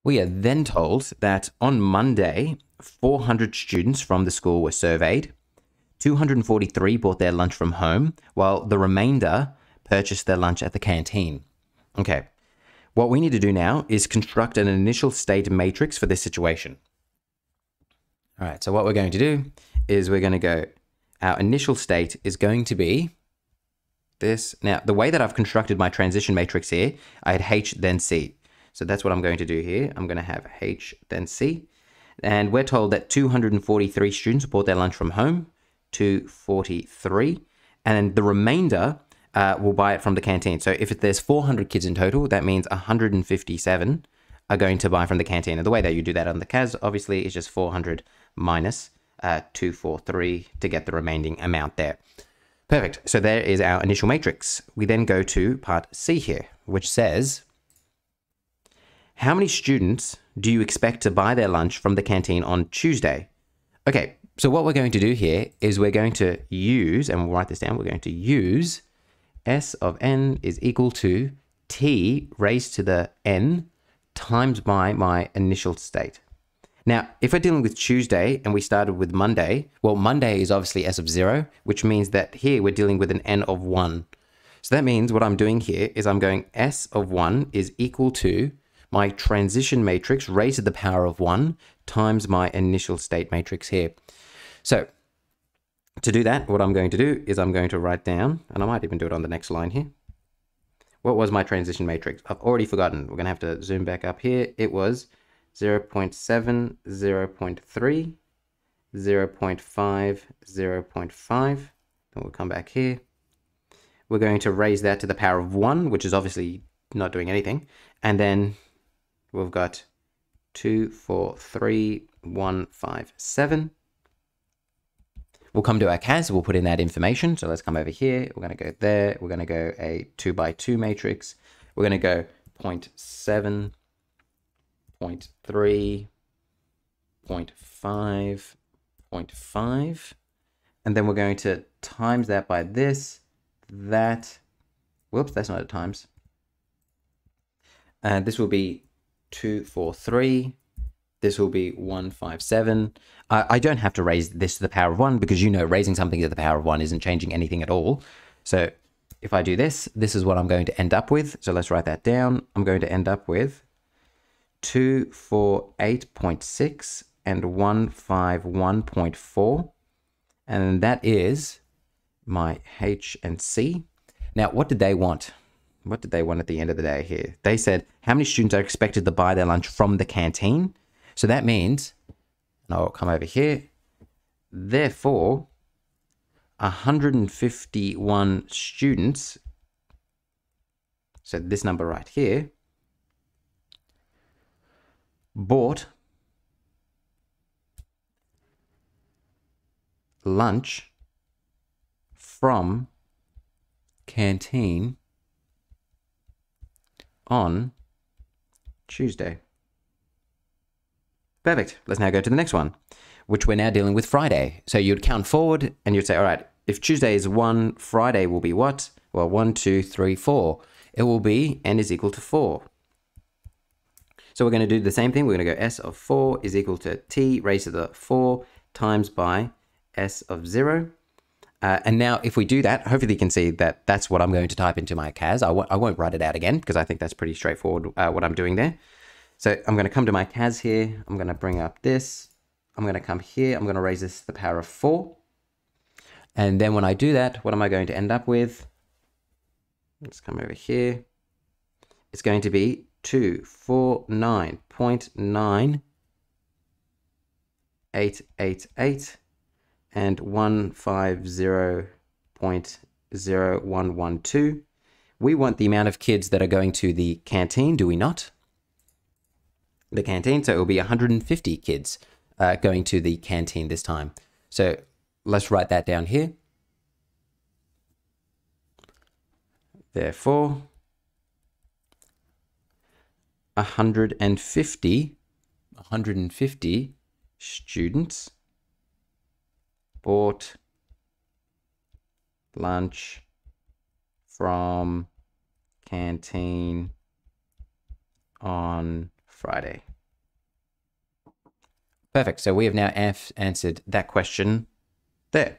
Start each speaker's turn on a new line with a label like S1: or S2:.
S1: We are then told that on Monday, 400 students from the school were surveyed. 243 bought their lunch from home, while the remainder purchased their lunch at the canteen. Okay, what we need to do now is construct an initial state matrix for this situation. All right, so what we're going to do is we're going to go, our initial state is going to be this. Now, the way that I've constructed my transition matrix here, I had H then C. So that's what I'm going to do here. I'm going to have H then C. And we're told that 243 students bought their lunch from home, 243. And the remainder will buy it from the canteen. So if there's 400 kids in total, that means 157 are going to buy from the canteen. And the way that you do that on the CAS, obviously, is just 400 minus 243 to get the remaining amount there. Perfect. So there is our initial matrix. We then go to part C here, which says, how many students do you expect to buy their lunch from the canteen on Tuesday? Okay, so what we're going to do here is we're going to use, and we'll write this down, we're going to use S of n is equal to t raised to the n times by my initial state. Now, if we're dealing with Tuesday and we started with Monday, well, Monday is obviously S of 0, which means that here we're dealing with an n of 1. So that means what I'm doing here is I'm going S of 1 is equal to my transition matrix raised to the power of 1 times my initial state matrix here. So to do that, what I'm going to do is I'm going to write down, and I might even do it on the next line here. What was my transition matrix? I've already forgotten. We're going to have to zoom back up here. It was 0.7, 0.3, 0.5, 0.5. Then we'll come back here. We're going to raise that to the power of 1, which is obviously not doing anything. And then we've got 2, 4, 3, 1, 5, 7. We'll come to our CAS, we'll put in that information. So let's come over here. We're going to go there. We're going to go a 2 by 2 matrix. We're going to go 0.7, 0.3, 0.5, 0.5. And then we're going to times that by this, that. Whoops, that's not a times. And this will be 243. This will be 157. I don't have to raise this to the power of 1 because, you know, raising something to the power of 1 isn't changing anything at all. So if I do this, this is what I'm going to end up with. So let's write that down. I'm going to end up with 248.6 and 151.4. And that is my H and C. Now, what did they want? What did they want at the end of the day here? They said, how many students are expected to buy their lunch from the canteen? So that means, and I'll come over here, therefore, 151 students, so this number right here, bought lunch from canteen on Tuesday. Perfect. Let's now go to the next one, which we're now dealing with Friday. So you'd count forward and you'd say, all right, if Tuesday is 1, Friday will be what? Well, 1, 2, 3, 4. It will be n is equal to 4. So we're going to do the same thing. We're going to go S of 4 is equal to t raised to the 4 times by S of 0. And now if we do that, hopefully you can see that that's what I'm going to type into my CAS. I won't write it out again because I think that's pretty straightforward what I'm doing there. So I'm going to come to my CAS here. I'm going to bring up this. I'm going to come here. I'm going to raise this to the power of 4. And then when I do that, what am I going to end up with? Let's come over here. It's going to be 249.9888 and 150.0112. We want the amount of kids that are going to the canteen, do we not? The canteen, so it will be 150 kids going to the canteen this time. So let's write that down here. Therefore, 150 students bought lunch from canteen on Friday. Perfect. So we have now answered that question there.